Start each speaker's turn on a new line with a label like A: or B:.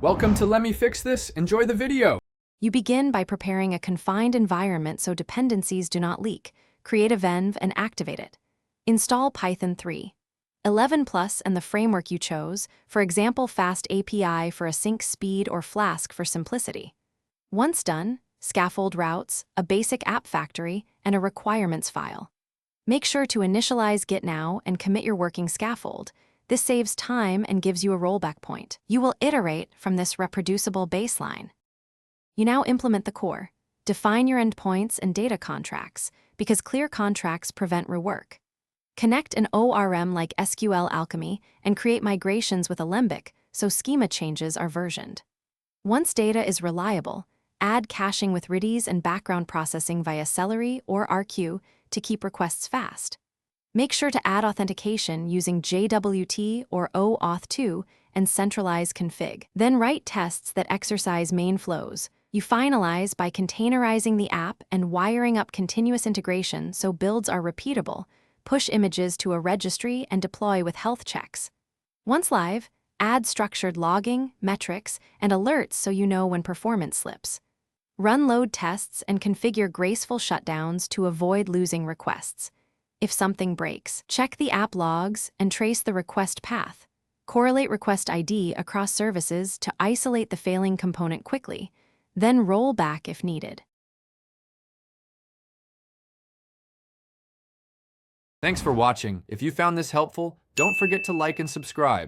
A: Welcome to Let Me Fix This. Enjoy the video.
B: You begin by preparing a confined environment so dependencies do not leak. Create a venv and activate it. Install Python 3. 11 Plus and the framework you chose, for example Fast API for async speed or Flask for simplicity. Once done, scaffold routes, a basic app factory, and a requirements file. Make sure to initialize Git now and commit your working scaffold. This saves time and gives you a rollback point. You will iterate from this reproducible baseline. You now implement the core. Define your endpoints and data contracts, because clear contracts prevent rework. Connect an ORM like SQL Alchemy and create migrations with Alembic so schema changes are versioned. Once data is reliable, add caching with Redis and background processing via Celery or RQ to keep requests fast. Make sure to add authentication using JWT or OAuth2 and centralize config. Then write tests that exercise main flows. You finalize by containerizing the app and wiring up continuous integration so builds are repeatable, push images to a registry and deploy with health checks. Once live, add structured logging, metrics, and alerts so you know when performance slips. Run load tests and configure graceful shutdowns to avoid losing requests. If something breaks, check the app logs and trace the request path. Correlate request ID across services to isolate the failing component quickly, then roll back if needed.
A: Thanks for watching. If you found this helpful, don't forget to like and subscribe.